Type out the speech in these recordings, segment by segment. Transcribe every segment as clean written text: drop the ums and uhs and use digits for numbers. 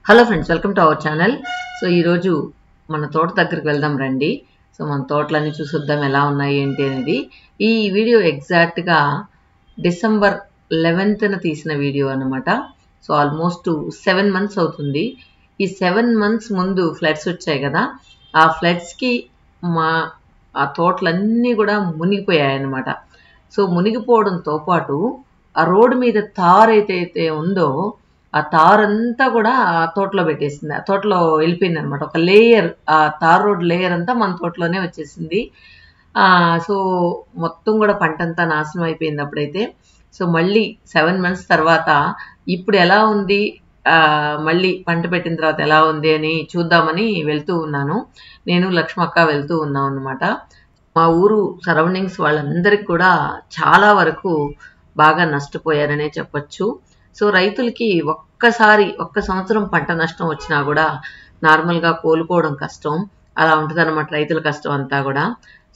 Hello friends, welcome to our channel. So ఈరోజు మన తోట దగ్గరికి వెళ్దాం రండి. సో మన తోటలన్నీ చూసొద్దాం ఎలా ఉన్నాయి ఏంటి అనేది. ఈ వీడియో ఎగ్జాక్ట్గా డిసెంబర్ 11న తీసిన వీడియో అనమాట. సో ఆల్మోస్ట్ 7 months అవుతుంది. ఈ 7 months ముందు ఫ్లడ్స్ వచ్చాయి కదా, ఆ ఫ్లడ్స్కి ఆ తోటలన్నీ కూడా మునిగిపోయాయి అన్నమాట. సో మునిగిపోవడంతో పాటు ఆ రోడ్డు మీద తారు అయితే ఉందో ఆ తారంతా కూడా ఆ తోటలో పెట్టేసింది, ఆ తోటలో వెళ్ళిపోయింది అనమాట. ఒక లేయర్, ఆ తార్ రోడ్ లేయర్ అంతా మన తోటలోనే వచ్చేసింది. సో మొత్తం కూడా పంట అంతా నాశనం అయిపోయింది అప్పుడైతే. సో మళ్ళీ 7 months తర్వాత ఇప్పుడు ఎలా ఉంది, మళ్ళీ పంట పెట్టిన తర్వాత ఎలా ఉంది అని చూద్దామని వెళ్తూ ఉన్నాను. నేను లక్ష్మక్క వెళ్తూ ఉన్నాం అనమాట. మా ఊరు సరౌండింగ్స్ వాళ్ళందరికీ కూడా చాలా వరకు బాగా నష్టపోయారనే చెప్పచ్చు. సో రైతులకి ఒక్క సంవత్సరం పంట నష్టం వచ్చినా కూడా నార్మల్గా కోలుకోవడం కష్టం. అలా ఉంటుంది అనమాట రైతుల కష్టం అంతా కూడా.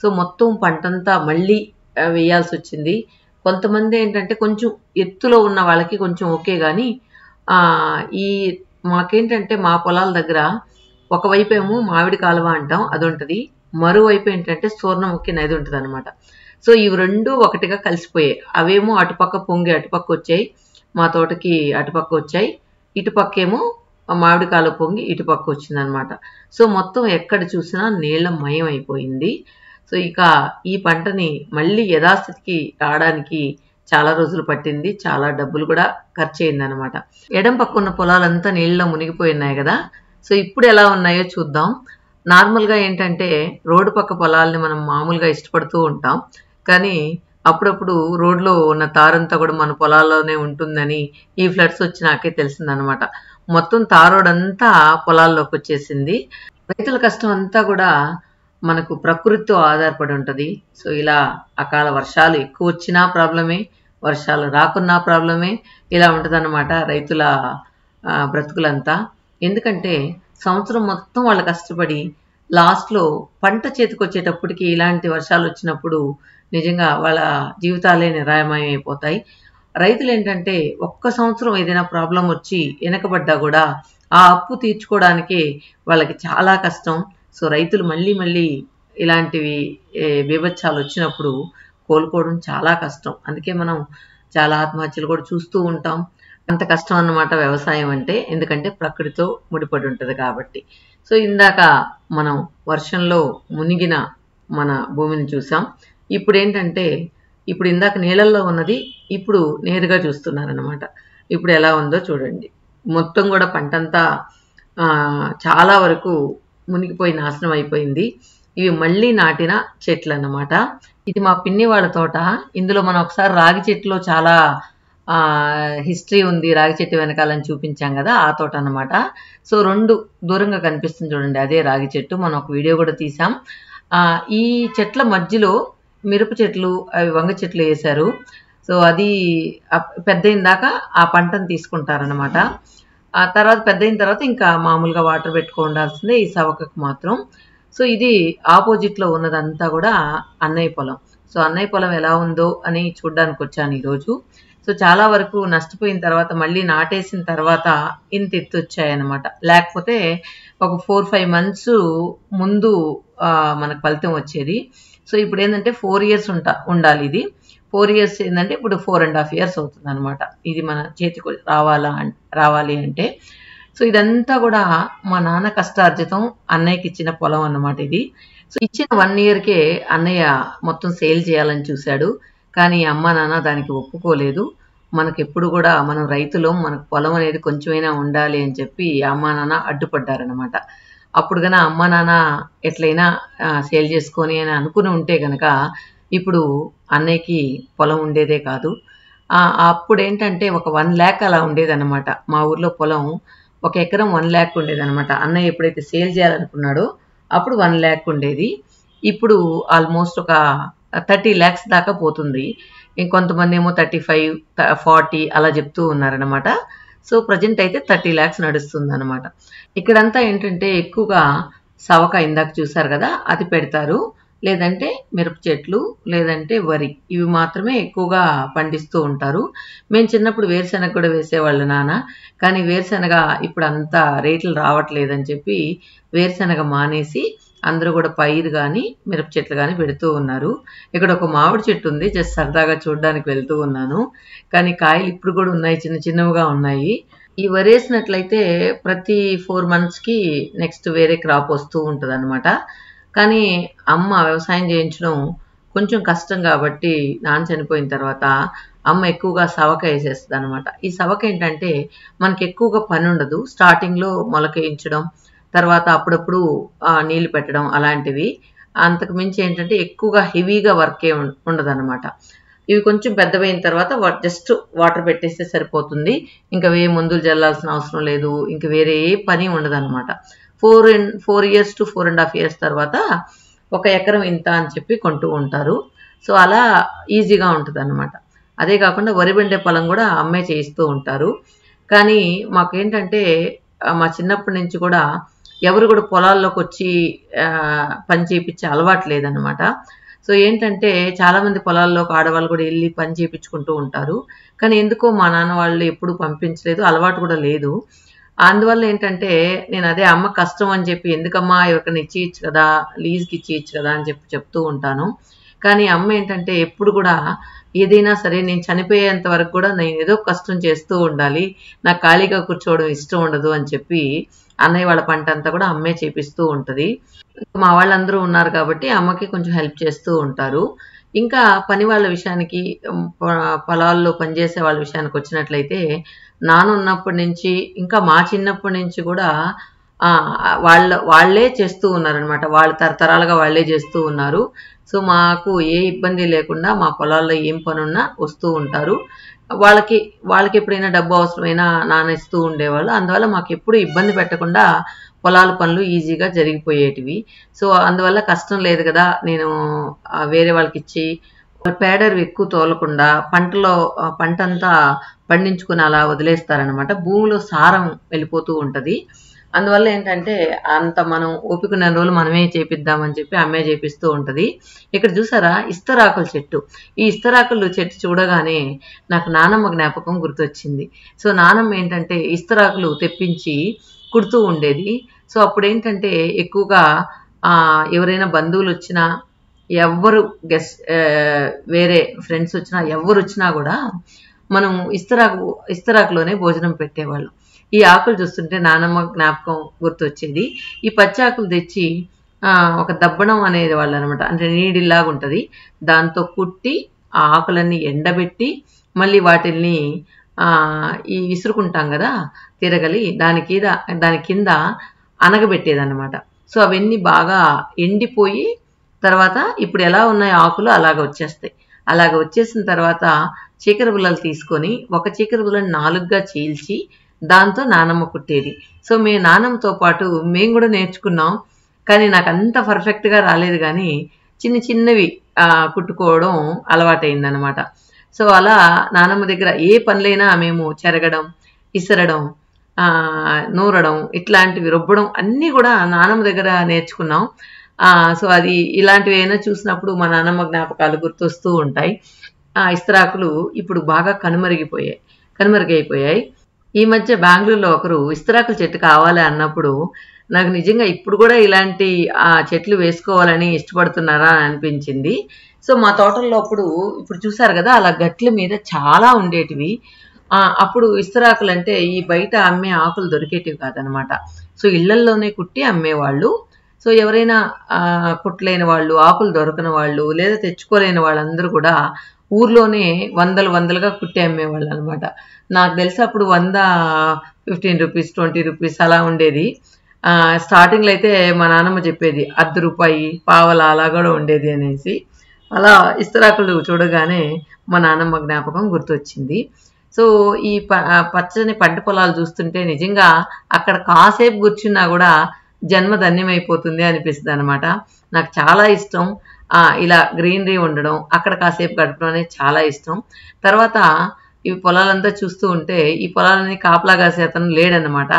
సో మొత్తం పంటంతా మళ్ళీ వేయాల్సి వచ్చింది. కొంతమంది ఏంటంటే కొంచెం ఎత్తులో ఉన్న వాళ్ళకి కొంచెం ఓకే, కానీ మాకేంటంటే మా పొలాల దగ్గర ఒకవైపు ఏమో మామిడి కాలువ అంటాం, అది ఉంటుంది. మరోవైపు ఏంటంటే సూర్ణముఖి నది ఉంటుంది అనమాట. సో ఇవి రెండు ఒకటిగా కలిసిపోయాయి. అవేమో అటుపక్క పొంగి అటుపక్క వచ్చాయి, మా తోటకి అటుపక్క వచ్చాయి. ఇటుపక్కేమో మామిడి కాలువ పొంగి ఇటుపక్క వచ్చిందనమాట. సో మొత్తం ఎక్కడ చూసినా నీళ్ల మయం అయిపోయింది. సో ఇక ఈ పంటని మళ్ళీ యథాస్థితికి రావడానికి చాలా రోజులు పట్టింది, చాలా డబ్బులు కూడా ఖర్చు అయింది అనమాట. ఎడం పక్క ఉన్న పొలాలంతా నీళ్ళలో మునిగిపోయినాయి కదా. సో ఇప్పుడు ఎలా ఉన్నాయో చూద్దాం. నార్మల్గా ఏంటంటే రోడ్డు పక్క పొలాలని మనం మామూలుగా ఇష్టపడుతూ ఉంటాం, కానీ అప్పుడప్పుడు రోడ్లో ఉన్న తారంతా కూడా మన పొలాల్లోనే ఉంటుందని ఈ ఫ్లడ్స్ వచ్చినాకే తెలిసిందనమాట. మొత్తం తారోడంతా పొలాల్లోకి వచ్చేసింది. రైతుల కష్టం అంతా కూడా మనకు ప్రకృతితో ఆధారపడి ఉంటుంది. సో ఇలా అకాల వర్షాలు ఎక్కువ వచ్చినా ప్రాబ్లమే, వర్షాలు రాకున్నా ప్రాబ్లమే, ఇలా ఉంటుందన్నమాట రైతుల బ్రతుకులంతా. ఎందుకంటే సంవత్సరం మొత్తం వాళ్ళు కష్టపడి లాస్ట్లో పంట చేతికి వచ్చేటప్పటికి ఇలాంటి వర్షాలు వచ్చినప్పుడు నిజంగా వాళ్ళ జీవితాలే నిరామయం అయిపోతాయి. రైతులు ఏంటంటే ఒక్క సంవత్సరం ఏదైనా ప్రాబ్లం వచ్చి వెనకబడ్డా కూడా ఆ అప్పు తీర్చుకోవడానికి వాళ్ళకి చాలా కష్టం. సో రైతులు మళ్ళీ ఇలాంటివి బీభత్సాలు వచ్చినప్పుడు కోలుకోవడం చాలా కష్టం. అందుకే మనం చాలా ఆత్మహత్యలు కూడా చూస్తూ ఉంటాం. అంత కష్టం అన్నమాట వ్యవసాయం అంటే, ఎందుకంటే ప్రకృతితో ముడిపడి ఉంటుంది కాబట్టి. సో ఇందాక మనం వర్షంలో మునిగిన మన భూమిని చూసాం. ఇప్పుడు ఏంటంటే ఇప్పుడు ఇందాక నీళ్ళల్లో ఉన్నది ఇప్పుడు నేరుగా చూస్తున్నారనమాట. ఇప్పుడు ఎలా ఉందో చూడండి. మొత్తం కూడా పంటంతా చాలా వరకు మునిగిపోయి నాశనం అయిపోయింది. ఇవి మళ్ళీ నాటిన చెట్లు అన్నమాట. ఇది మా పిన్ని వాళ్ళ తోట. ఇందులో మనం ఒకసారి రాగి చెట్టులో చాలా హిస్టరీ ఉంది, రాగి చెట్టు వెనకాలని చూపించాం కదా, ఆ తోట అన్నమాట. సో 2 దూరంగా కనిపిస్తుంది చూడండి, అదే రాగి చెట్టు. మనం ఒక వీడియో కూడా తీసాం. ఈ చెట్ల మధ్యలో మిరప చెట్లు, అవి వంగ చెట్లు వేశారు. సో అది పెద్ద అయిన దాకా ఆ పంటను తీసుకుంటారనమాట. ఆ తర్వాత పెద్ద అయిన తర్వాత ఇంకా మామూలుగా వాటర్ పెట్టుకోవాల్సిందే ఈ సవకకు మాత్రం. సో ఇది ఆపోజిట్లో ఉన్నదంతా కూడా అన్నయ్య పొలం. సో అన్నయ్య పొలం ఎలా ఉందో అని చూడ్డానికి వచ్చాను ఈరోజు. సో చాలా వరకు నష్టపోయిన తర్వాత మళ్ళీ నాటేసిన తర్వాత ఇంత ఎత్తు వచ్చాయన్నమాట. లేకపోతే ఒక 4-5 months ముందు మనకు ఫలితం వచ్చేది. సో ఇప్పుడు ఏంటంటే 4 years ఉండాలి. ఇది 4 years ఏంటంటే ఇప్పుడు 4.5 years అవుతుంది అనమాట ఇది మన చేతికి రావాలి అంటే. సో ఇదంతా కూడా మా నాన్న కష్టార్జితం, అన్నయ్యకి ఇచ్చిన పొలం అన్నమాట ఇది. సో ఇచ్చిన 1 yearకే అన్నయ్య మొత్తం సేల్ చేయాలని చూశాడు, కానీ అమ్మ నాన్న దానికి ఒప్పుకోలేదు. మనకెప్పుడు కూడా మనం రైతులం, మనకు పొలం అనేది కొంచెమైనా ఉండాలి అని చెప్పి అమ్మ నాన్న అడ్డుపడ్డారనమాట. అప్పుడు కన్నా అమ్మ నాన్న ఎట్లయినా సేల్ చేసుకొని అని అనుకుని ఉంటే కనుక ఇప్పుడు అన్నయ్యకి పొలం ఉండేదే కాదు. అప్పుడు ఏంటంటే ఒక 1 lakh అలా ఉండేదన్నమాట. మా ఊర్లో పొలం 1 ఎకరం 1 lakh ఉండేదన్నమాట. అన్నయ్య ఎప్పుడైతే సేల్ చేయాలనుకున్నాడో అప్పుడు 1 lakh ఉండేది. ఇప్పుడు ఆల్మోస్ట్ ఒక 30 lakhs దాకా పోతుంది. ఇంకొంతమంది ఏమో 35-40 అలా చెప్తూ ఉన్నారనమాట. సో ప్రజెంట్ అయితే 30 lakhs నడుస్తుంది అనమాట. ఇక్కడంతా ఏంటంటే ఎక్కువగా సవక, ఇందాక చూసారు కదా, అది పెడతారు. లేదంటే మిరప చెట్లు, లేదంటే వరి. ఇవి మాత్రమే ఎక్కువగా పండిస్తూ ఉంటారు. మేము చిన్నప్పుడు వేరుశెనగ కూడా వేసేవాళ్ళు నాన్న. కానీ వేరుశెనగ ఇప్పుడు అంత రేట్లు రావట్లేదని చెప్పి వేరుశెనగ మానేసి అందరూ కూడా పైరు కానీ మిరప చెట్లు కానీ పెడుతూ ఉన్నారు. ఇక్కడ ఒక మామిడి చెట్టు ఉంది. జస్ట్ సరదాగా చూడడానికి వెళ్తూ ఉన్నాను. కానీ కాయలు ఇప్పుడు కూడా ఉన్నాయి, చిన్న చిన్నవిగా ఉన్నాయి. ఈ వరేసినట్లయితే ప్రతి 4 మంత్స్కి నెక్స్ట్ వేరే క్రాప్ వస్తూ ఉంటుంది అనమాట. కానీ అమ్మ వ్యవసాయం చేయించడం కొంచెం కష్టం కాబట్టి నాన్న చనిపోయిన తర్వాత అమ్మ ఎక్కువగా సవక వేసేస్తుంది అనమాట. ఈ సవక ఏంటంటే మనకి ఎక్కువగా పని ఉండదు. స్టార్టింగ్లో మొలకేయించడం, తర్వాత అప్పుడప్పుడు నీళ్లు పెట్టడం అలాంటివి. అంతకు మించి ఏంటంటే ఎక్కువగా హెవీగా వర్క్ ఏ ఉండదన్నమాట. ఇవి కొంచెం పెద్దవైన తర్వాత జస్ట్ వాటర్ పెట్టేస్తే సరిపోతుంది. ఇంకా ఏ మందులు జల్లాల్సిన అవసరం లేదు. ఇంకా వేరే ఏ పని ఉండదన్నమాట. 4 years to 4.5 years తర్వాత 1 ఎకరం ఇంత అని చెప్పి కొంటూ ఉంటారు. సో అలా ఈజీగా ఉంటుంది అనమాట. అదే కాకుండా వరి బండే పొలం కూడా అమ్మే చేయిస్తూ ఉంటారు. కానీ మాకేంటంటే మా చిన్నప్పటి నుంచి కూడా ఎవరు కూడా పొలాల్లోకి వచ్చి పని చేయించే అలవాటు లేదనమాట. సో ఏంటంటే చాలామంది పొలాల్లోకి ఆడవాళ్ళు కూడా వెళ్ళి పని చేయించుకుంటూ ఉంటారు. కానీ ఎందుకో మా నాన్న వాళ్ళు ఎప్పుడు పంపించలేదు, అలవాటు కూడా లేదు. అందువల్ల ఏంటంటే నేను అదే అమ్మ కష్టం అని చెప్పి ఎందుకమ్మా ఎవరికైనా ఇచ్చేయచ్చు కదా, లీజ్కి ఇచ్చేయచ్చు కదా అని చెప్తూ ఉంటాను. కానీ అమ్మ ఏంటంటే ఎప్పుడు కూడా ఏదైనా సరే నేను చనిపోయేంత వరకు కూడా నేను ఏదో కష్టం చేస్తూ ఉండాలి, నాకు ఖాళీగా కూర్చోవడం ఇష్టం ఉండదు అని చెప్పి అన్నయ్య వాళ్ళ పంట అంతా కూడా అమ్మే చేపిస్తూ ఉంటుంది. మా వాళ్ళందరూ ఉన్నారు కాబట్టి అమ్మకి కొంచెం హెల్ప్ చేస్తూ ఉంటారు. ఇంకా పని వాళ్ళ విషయానికి, పొలాల్లో పనిచేసే వాళ్ళ విషయానికి వచ్చినట్లయితే నాన్న ఉన్నప్పటి నుంచి ఇంకా మా చిన్నప్పటి నుంచి కూడా వాళ్ళే చేస్తూ ఉన్నారనమాట. వాళ్ళు తరతరాలుగా వాళ్ళే చేస్తూ ఉన్నారు. సో మాకు ఏ ఇబ్బంది లేకుండా మా పొలాల్లో ఏం పనున్నా వస్తూ ఉంటారు. వాళ్ళకి ఎప్పుడైనా డబ్బు అవసరమైనా నాన్న ఇస్తూ ఉండేవాళ్ళు. అందువల్ల మాకు ఎప్పుడు ఇబ్బంది పెట్టకుండా పొలాల పనులు ఈజీగా జరిగిపోయేటివి. సో అందువల్ల కష్టం లేదు కదా, నేను వేరే వాళ్ళకి ఇచ్చి పేడరు ఎక్కువ తోలకుండా పంటంతా పండించుకుని అలా వదిలేస్తారనమాట. భూమిలో సారం వెళ్ళిపోతూ ఉంటుంది. అందువల్ల ఏంటంటే అంత మనం ఓపికన్న రోజులు మనమే చేపిద్దామని చెప్పి అమ్మే చేపిస్తూ ఉంటుంది. ఇక్కడ చూసారా ఇస్తరాకుల చెట్టు. ఈ ఇస్తరాకులు చెట్టు చూడగానే నాకు నానమ్మ జ్ఞాపకం గుర్తొచ్చింది. సో నానమ్మ ఏంటంటే ఇస్తరాకులు తెప్పించి కుడుతూ ఉండేది. సో అప్పుడు ఏంటంటే ఎక్కువగా ఎవరైనా బంధువులు వచ్చినా, ఎవ్వరు వేరే ఫ్రెండ్స్ వచ్చినా, ఎవరు వచ్చినా కూడా మనం ఇస్తరాకులోనే భోజనం పెట్టేవాళ్ళం. ఈ ఆకులు చూస్తుంటే నానమ్మ జ్ఞాపకం గుర్తొచ్చేది. ఈ పచ్చి ఆకులు తెచ్చి ఒక దబ్బడం అనేది వాళ్ళు అనమాట, అంటే నీడిల్లాగా ఉంటుంది. దాంతో కుట్టి ఆ ఆకులన్నీ ఎండబెట్టి మళ్ళీ వాటిల్ని ఈ విసురుకుంటాం కదా తిరగలి, దాని కింద అనగబెట్టేదన్నమాట. సో అవన్నీ బాగా ఎండిపోయి తర్వాత ఇప్పుడు ఎలా ఉన్నాయి ఆకులు అలాగ వచ్చేస్తాయి. అలాగ వచ్చేసిన తర్వాత చీకర పుల్లలు తీసుకొని ఒక చీకర పుల్లని 4గా చీల్చి దాంతో నానమ్మ కుట్టేది. సో నానమ్మతో పాటు మేము కూడా నేర్చుకున్నాం. కానీ నాకు అంత పర్ఫెక్ట్గా రాలేదు, కానీ చిన్నవి కుట్టుకోవడం అలవాటైందనమాట. సో అలా నానమ్మ దగ్గర ఏ పనులైనా మేము చెరగడం, ఇసరడం, నూరడం, ఇట్లాంటివి రుబ్బడం అన్నీ కూడా నానమ్మ దగ్గర నేర్చుకున్నాం. సో అది ఇలాంటివి అయినా చూసినప్పుడు మా నానమ్మ జ్ఞాపకాలు గుర్తొస్తూ ఉంటాయి. ఇస్తరాకులు ఇప్పుడు బాగా కనుమరుగైపోయాయి. ఈ మధ్య బెంగళూరులో ఒకరు ఇస్తరాకుల చెట్టు కావాలి అన్నప్పుడు నాకు నిజంగా ఇప్పుడు కూడా ఇలాంటి చెట్లు వేసుకోవాలని ఇష్టపడుతున్నారా అని అనిపించింది. సో మా తోటల్లో ఇప్పుడు చూసారు కదా అలా గట్ల మీద చాలా ఉండేటివి. అప్పుడు ఇస్తరాకులు అంటే ఈ బయట అమ్మే ఆకులు దొరికేటివి కాదనమాట. సో ఇళ్లల్లోనే కుట్టి అమ్మేవాళ్ళు. సో ఎవరైనా కుట్టలేని వాళ్ళు, ఆకులు దొరకని వాళ్ళు, లేదా తెచ్చుకోలేని వాళ్ళందరూ కూడా ఊర్లోనే వందలుగా కుట్టి అమ్మేవాళ్ళు అనమాట. నాకు తెలిసి అప్పుడు 100, 15 రూపీస్, 20 రూపీస్ అలా ఉండేది. స్టార్టింగ్లో అయితే మా నాన్నమ్మ చెప్పేది ₹1 పావలా అలా కూడా ఉండేది అనేసి. అలా ఇస్తరాకులు చూడగానే మా నాన్నమ్మ జ్ఞాపకం గుర్తొచ్చింది. సో ఈ పచ్చని పంట పొలాలు చూస్తుంటే నిజంగా అక్కడ కాసేపు కూర్చున్నా కూడా జన్మ ధన్యమైపోతుంది అనిపిస్తుంది అనమాట. నాకు చాలా ఇష్టం ఇలా గ్రీనరీ ఉండడం, అక్కడ కాసేపు గడపడం అనేది చాలా ఇష్టం. తర్వాత ఈ పొలాలంతా చూస్తూ ఉంటే ఈ పొలాలని కాపలా కాసే అతను లేడనమాట,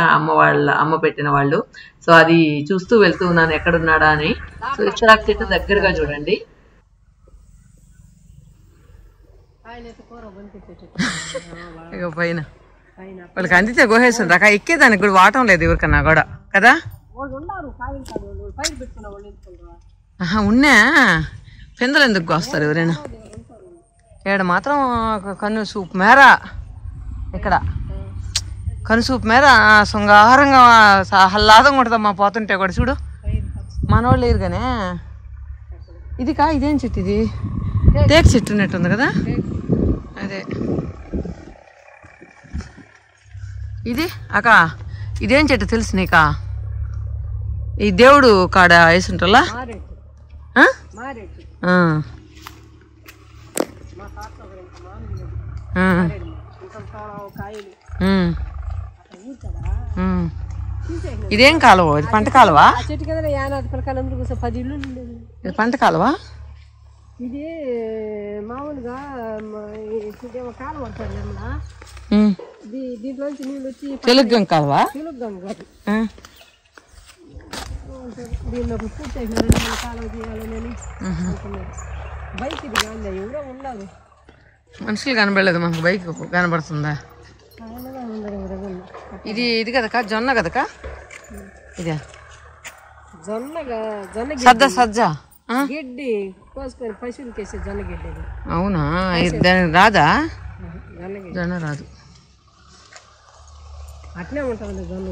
అమ్మ పెట్టిన వాళ్ళు. సో అది చూస్తూ వెళ్తూ ఉన్నాను ఎక్కడున్నాడా అని. సో ఇచ్చరాకు చెట్టు దగ్గరగా చూడండి. ఇక పైన వాళ్ళకి అందితే గుహేస్తుంది అక్క, ఎక్కేదానికి కూడా వాటం లేదు ఎవరికన్నా కూడా కదా. ఉన్నా పిందలు ఎందుకు కోస్తారు ఎవరైనా? ఇక్కడ మాత్రం కన్ను సూపు మేర, ఇక్కడ కన్ను సూపు మేర శృంగారంగా ఆహ్లాదంగా ఉంటుందమ్మా పోతుంటే కూడా. చూడు మనోళ్ళు లేరు కానీ ఇది ఇదేం చెట్టు? ఇది టేక్ చెట్టు ఉన్నట్టుంది కదా. అదే ఇది అక్క, ఇదేం చెట్టు తెలుసు నీకా? ఈ దేవుడు కాడ వేసుంటలా. ఇదేం కాలువ? ఇది పంట కాలువ? ఇది పంట కాలువ? ఇది మామూలుగా కాలువ దీంట్లోంచి నీళ్ళు వచ్చి తెలుగు కాలువ. దీనిలో పూర్తి కాలువ చేయాలని బైక్ ఇది కానీ ఎవరో ఉన్నారు. మనుషులు కనబడలేదు, మనకు బైక్ కనబడుతుందా? ఇది కదకా జొన్న కదకా? ఇదే జొన్న సజ్జ గడ్డి కోసుకొని పశువులకి వేసే జొన్న గడ్డి. అవునా? దానికి రాదా? జొన్న రాదు, అట్లే ఉంటుంది జొన్న.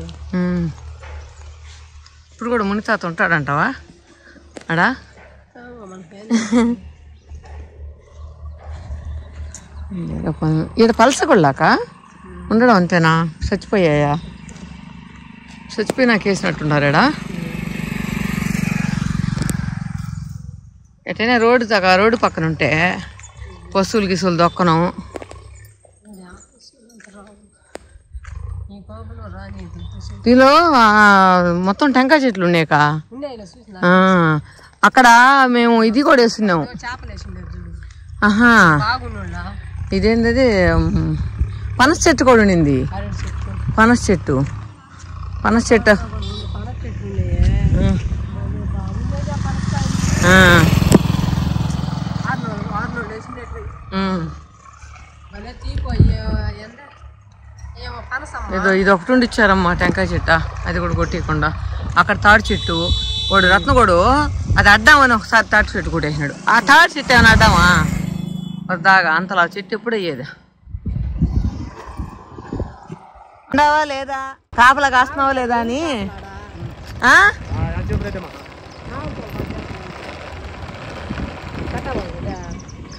ఇప్పుడు కూడా మునితాత ఉంటాడంటావా అడా? ఈడ పలసగొళ్ళాక ఉండడం అంతేనా? చచ్చిపోయాయా? చచ్చిపోయినాక వేసినట్టున్నారాడా? ఎటైనా రోడ్డు పక్కన ఉంటే పశువులు గిసువులు దొక్కనం. దీనిలో మొత్తం టెంకాయ చెట్లు ఉన్నాయక. అక్కడ మేము ఇది కూడా వేస్తున్నాము. ఆహా, ఇదేంటది పనస చెట్టు కూడా ఉండింది. పనస చెట్టు ఏదో ఇది ఒకటి ఉండి ఇచ్చారమ్మా టెంకాయ చెట్ట, అది కూడా కొట్టేయకుండా. అక్కడ తాడి చెట్టు వాడు రత్నగోడు అది అడ్డామని ఒకసారి తాటి చెట్టు కూడా వేసినాడు. ఆ తాడి చెట్టు ఏమైనా అడ్డామా? దాగా అంతలా చెట్టు ఎప్పుడు అయ్యేది. ఉండవా లేదా, కాపలా కాస్తున్నావా లేదా అని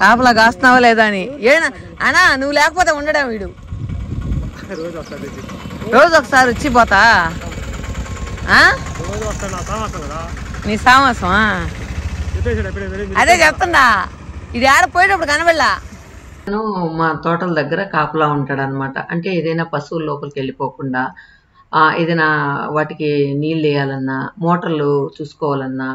కాపలా కాస్తున్నావా లేదా అని. ఏనా అనా నువ్వు లేకపోతే ఉండడం వీడు. రోజు ఒకసారి వచ్చిపోతా నీ సామాసమా? అదే చెప్తున్నా, ఇది ఆడపోయేటప్పుడు కనబడలా. మా తోటల దగ్గర కాపలా ఉంటాడు అనమాట. అంటే ఏదైనా పశువుల లోపలికి వెళ్ళిపోకుండా, ఏదైనా వాటికి నీళ్ళు వేయాలన్నా, మోటార్లు చూసుకోవాలన్నా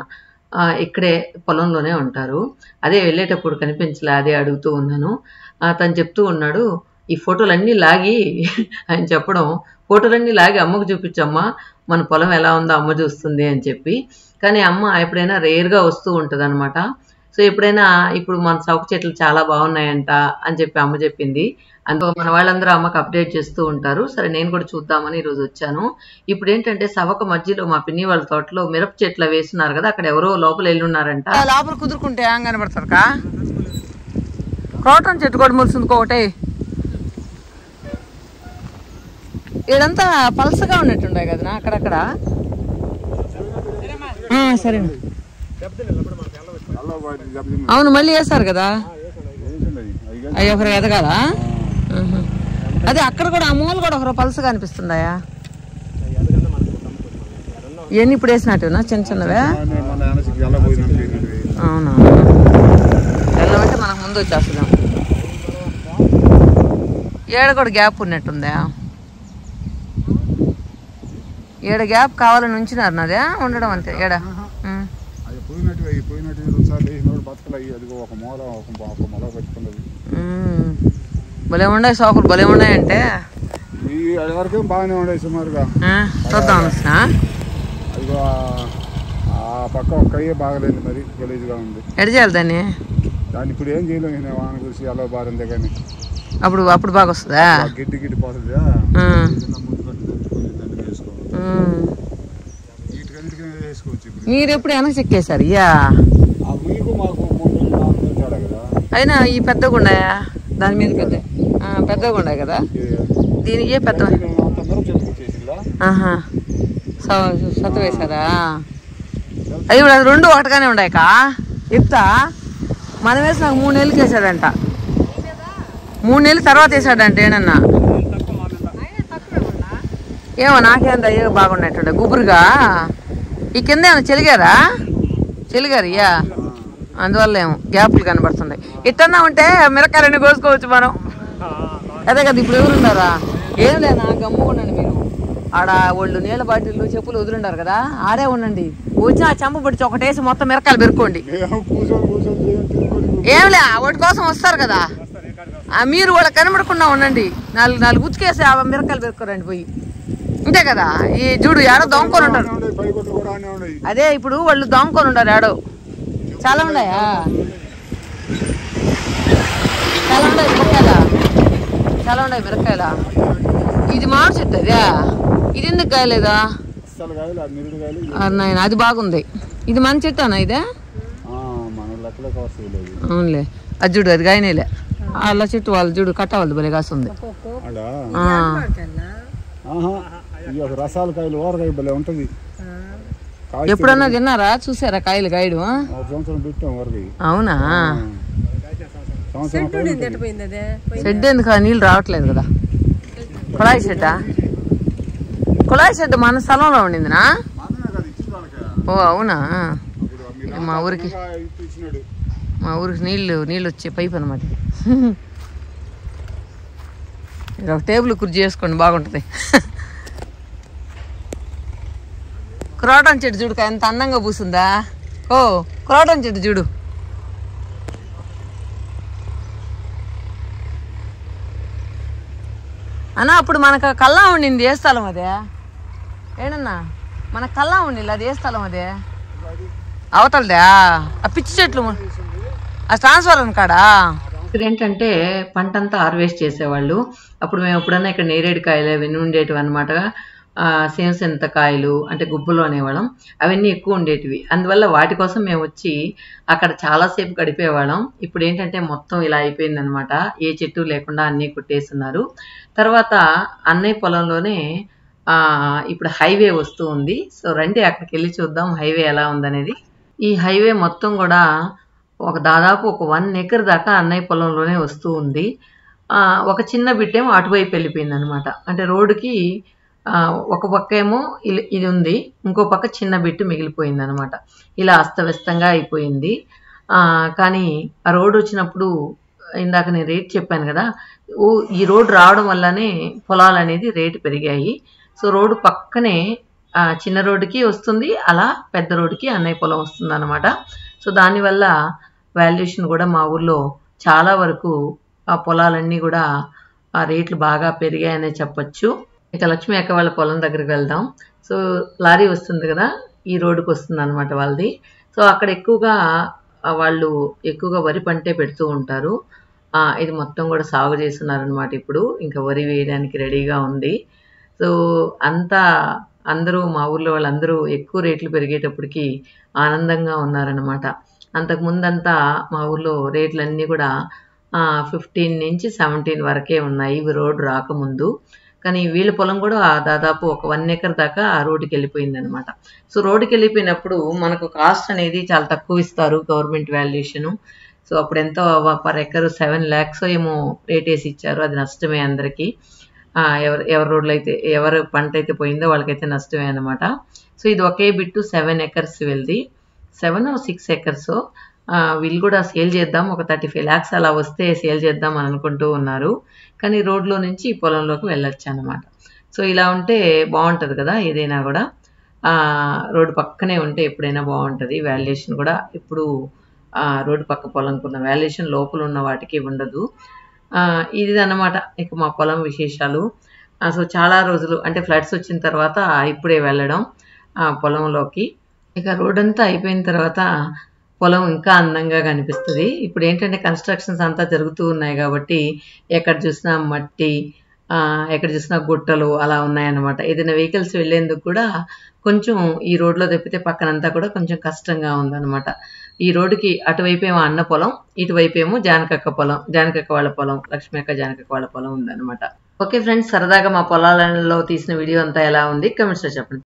ఇక్కడే పొలంలోనే ఉంటారు. అదే వెళ్ళేటప్పుడు కనిపించలే, అదే అడుగుతూ ఉన్నాను. తను చెప్తూ ఉన్నాడు, ఈ ఫోటోలన్నీ లాగి ఆయన చెప్పడం, ఫోటోలన్నీ లాగి అమ్మకు చూపించమ్మా, మన పొలం ఎలా ఉందో అమ్మ చూస్తుంది అని చెప్పి. కానీ అమ్మ ఎప్పుడైనా రేర్గా వస్తూ ఉంటుంది అనమాట. సో ఎప్పుడైనా ఇప్పుడు మన సౌక చెట్లు చాలా బాగున్నాయంట అని చెప్పి అమ్మ చెప్పింది. అందులో మన వాళ్ళందరూ అమ్మకు అప్డేట్ చేస్తూ ఉంటారు. సరే నేను కూడా చూద్దామని ఈరోజు వచ్చాను. ఇప్పుడు ఏంటంటే సవక మధ్యలో మా పిన్ని వాళ్ళ తోటలో మిరప చెట్లు వేస్తున్నారు కదా, అక్కడ ఎవరో లోపల వెళ్ళున్నారంట. లోపల కుదురుకుంటే ఏం కనబడతారు కా? క్రోటన్ చెట్టు కూడా మురిసింది ఒకటే. ఇదంతా పలసగా ఉన్నట్టుండే కదా అక్కడక్కడ. సరే అవును, మళ్ళీ వేస్తారు కదా అవి ఒకరు ఎదగాల. అదే అక్కడ కూడా ఆ మూలు కూడా ఒకరు పలసగా అనిపిస్తుందాయా? ఇవన్నీ ఇప్పుడు వేసినట్టునా చిన్న చిన్నవే? అవునా, వెళ్ళమంటే మనకు ముందు వచ్చేస్తున్నాం. ఏడ కూడా గ్యాప్ ఉన్నట్టుందా? ఏడ గ్యాప్ కావాలని ఉంచినారు నాదే ఉండడం అంతే. ఏడ భలే ఉన్నాయి సోకులు, భలే ఉన్నాయంటే అది వరకు బాగానే ఉన్నాయి సుమారుగా. చూద్దాం వచ్చిన అదిగో ఆ పక్క ఒక్కయ్యే బాగలేదు, మరి గలీజ్గా ఉంది. ఎడ చేయాలి దాన్ని ఇప్పుడు ఏం చేయలేము, వాన కురిసి అలా బాగుంది కానీ అప్పుడు బాగా వస్తుందా? గిడ్డి గిడ్డి పోతుంది. మీరు ఎప్పుడు వెనక చెక్కేశారు ఇయ్యా? అయినా ఈ పెద్దగా ఉన్నాయా? దాని మీద పెద్దగా ఉన్నాయి కదా, దీనికి ఏ పెద్ద సత్తు వేశారా? అవి ఇప్పుడు అది రెండు ఒకటిగానే ఉన్నాయికా ఇప్తా. మనం వేసి నాకు 3 నెలలకి వేసాడంట, 3 నెలల తర్వాత వేసాడంట. ఏనన్నా ఏమో నాకేందా ఏ బాగున్నట్టుండే గుబురుగా. ఈ కింద ఏమన్నా చెలిగారు ఇయ్యా, అందువల్ల ఏమో గ్యాప్లు కనబడుతున్నాయి. ఇట్టన్నా ఉంటే మిరకాయలన్నీ కోసుకోవచ్చు మనం. అదే కదా ఇప్పుడు ఎవరున్నారా? ఏం లేనా గమ్ము ఉండండి మీరు. ఆడ వాళ్ళు నీళ్ళ బాటిళ్ళు చెప్పులు వదిలిండారు కదా, ఆడే ఉండండి. వచ్చి ఆ చెంప పడిచి ఒకటేసి మొత్తం మిరకాయలు పెరుక్కోండి. ఏంలే వాటి కోసం వస్తారు కదా, మీరు వాళ్ళకి కనబడకుండా ఉండండి. 4 ఉతికేసి ఆ మిరకాయలు పెరుక్కోరండి పోయి. అంతే కదా. ఈ చూడు ఆడో దొంగకొని ఉంటారు. అదే ఇప్పుడు వాళ్ళు దొంగకొని ఉంటారు ఆడో. చాలా ఉన్నాయా? చాలా ఉన్నాయి మిరకాయల. ఇది మామిడి చెట్టు అదే, ఇది ఎందుకు కాయలేదా? నాయన అది బాగుంది. ఇది మన చెట్టు అన్న ఇదే? అవునులే, అది చూడు అది కాయనేలే. వాళ్ళ చెట్టు వాళ్ళు చూడు కట్టవలదు భలే కాస్తుంది. రసాల కాయలు ఊరగాయ భలే ఉంటుంది. ఎప్పుడన్నా తిన్నారా? చూసారా కాయలు కాయడు? అవునా? షెడ్ ఎందుకు నీళ్ళు రావట్లేదు కదా? కుళాయి షెడ్ మన స్థలంలో ఉండిందినా? ఓ అవునా? మా ఊరికి నీళ్ళు వచ్చే పైప్ అనమాట. ఒక టేబుల్ కుర్చీ చేసుకోండి బాగుంటుంది. క్రోటన్ చెట్టు చూడు ఎంత అందంగా పూసిందా. ఓ క్రోటన్ చెట్టు చూడు. అన్నా అప్పుడు మనకు కల్లా ఉండింది ఏ స్థలం అదే? ఏడన్నా మనకు కల్లా ఉండింది అది ఏ స్థలం అదే? అవతలదా? ఆ పిచ్చి చెట్లు ఆ ట్రాన్స్ఫార్మర్ కాడా? ఇక్కడ ఏంటంటే పంట అంతా హార్వెస్ట్ చేసేవాళ్ళు. అప్పుడు మేము ఎప్పుడన్నా ఇక్కడ నేరేడుకాయలు అవన్నీ ఉండేటివి అనమాట. సేమసింతకాయలు అంటే గుబ్బలు అనేవాళ్ళం, అవన్నీ ఎక్కువ ఉండేటివి. అందువల్ల వాటి కోసం మేము వచ్చి అక్కడ చాలాసేపు గడిపేవాళ్ళం. ఇప్పుడు ఏంటంటే మొత్తం ఇలా అయిపోయింది అనమాట, ఏ చెట్టు లేకుండా అన్నీ కొట్టేస్తున్నారు. తర్వాత అన్నయ్య పొలంలోనే ఇప్పుడు హైవే వస్తూ ఉంది. సో రండి అక్కడికి వెళ్ళి చూద్దాం హైవే ఎలా ఉందనేది. ఈ హైవే మొత్తం కూడా దాదాపు ఒక 1 ఎకర్ దాకా అన్నయ్య పొలంలోనే వస్తూ ఉంది. ఒక చిన్న బిట్టేమో అటువైపు వెళ్ళిపోయింది అనమాట. అంటే రోడ్డుకి ఒక పక్క ఏమో ఇది ఉంది, ఇంకో పక్క చిన్న బిట్టు మిగిలిపోయింది అనమాట. ఇలా అస్తవ్యస్తంగా అయిపోయింది. కానీ ఆ రోడ్డు వచ్చినప్పుడు ఇందాక నేను రేట్ చెప్పాను కదా, ఈ రోడ్డు రావడం వల్లనే పొలాలు అనేది రేటు పెరిగాయి. సో రోడ్డు పక్కనే చిన్న రోడ్డుకి వస్తుంది, అలా పెద్ద రోడ్డుకి అన్నయ్య పొలం వస్తుంది అనమాట. సో దానివల్ల వాల్యుయేషన్ కూడా మా ఊర్లో చాలా వరకు ఆ పొలాలన్నీ కూడా ఆ రేట్లు బాగా పెరిగాయనే చెప్పచ్చు. ఇక లక్ష్మి అక్క వాళ్ళ పొలం దగ్గరికి వెళ్దాం. సో లారీ వస్తుంది కదా, ఈ రోడ్డుకి వస్తుంది అనమాట వాళ్ళది. సో అక్కడ వాళ్ళు ఎక్కువగా వరి పంటే పెడుతూ ఉంటారు. ఇది మొత్తం కూడా సాగు చేస్తున్నారనమాట. ఇప్పుడు ఇంకా వరి వేయడానికి రెడీగా ఉంది. సో అందరూ మా ఊర్లో వాళ్ళందరూ ఎక్కువ రేట్లు పెరిగేటప్పటికి ఆనందంగా ఉన్నారనమాట. అంతకుముందంతా మా ఊర్లో రేట్లన్నీ కూడా 15 నుంచి 17 వరకే ఉన్నాయి ఇవి రోడ్డు రాకముందు. కానీ వీళ్ళ పొలం కూడా దాదాపు ఒక 1 ఎకర్ దాకా ఆ రోడ్డుకి వెళ్ళిపోయింది అనమాట. సో రోడ్డుకి వెళ్ళిపోయినప్పుడు మనకు కాస్ట్ అనేది చాలా తక్కువ ఇస్తారు గవర్నమెంట్ వాల్యుయేషను. సో అప్పుడు ఎంతో పర్ ఎకర్ 7 lakhs ఏమో రేట్ వేసి ఇచ్చారు. అది నష్టమే అందరికీ. ఎవరి రోడ్లు అయితే ఎవరు పంట అయితే పోయిందో వాళ్ళకైతే నష్టమే అనమాట. సో ఇది ఒకే బిట్టు 7 acres వెళ్ళి 7 or 6 acres వీళ్ళు కూడా సేల్ చేద్దాం, ఒక 35 lakhs అలా వస్తే సేల్ చేద్దాం అని అనుకుంటూ ఉన్నారు. కానీ రోడ్లో నుంచి ఈ పొలంలోకి వెళ్ళొచ్చు అనమాట. సో ఇలా ఉంటే బాగుంటుంది కదా, ఏదైనా కూడా రోడ్డు పక్కనే ఉంటే ఎప్పుడైనా బాగుంటుంది. వాల్యుయేషన్ కూడా ఇప్పుడు రోడ్డు పక్క పొలంకున్న వాల్యుయేషన్ లోపల ఉన్న వాటికి ఉండదు. ఇది అన్నమాట ఇక మా పొలం విశేషాలు. సో చాలా రోజులు అంటే ఫ్లడ్స్ వచ్చిన తర్వాత ఇప్పుడే వెళ్ళడం పొలంలోకి. ఇక రోడ్ అంతా అయిపోయిన తర్వాత పొలం ఇంకా అందంగా కనిపిస్తుంది. ఇప్పుడు ఏంటంటే కన్స్ట్రక్షన్స్ అంతా జరుగుతూ ఉన్నాయి కాబట్టి ఎక్కడ చూసినా మట్టి, ఎక్కడ చూసినా గుట్టలు అలా ఉన్నాయన్నమాట. ఏదైనా వెహికల్స్ వెళ్ళేందుకు కూడా కొంచెం ఈ రోడ్లో తప్పితే పక్కనంతా కూడా కొంచెం కష్టంగా ఉందన్నమాట. ఈ రోడ్డుకి అటువైపు ఏమో అన్న పొలం, ఇటువైపు ఏమో జానకక్క పొలం, జానకక్క వాళ్ళ పొలం, లక్ష్మీ అక్క జానకక్క వాళ్ళ పొలం ఉందన్నమాట. ఓకే ఫ్రెండ్స్, సరదాగా మా పొలాలలో తీసిన వీడియో అంతా ఎలా ఉంది కామెంట్స్లో చెప్పండి.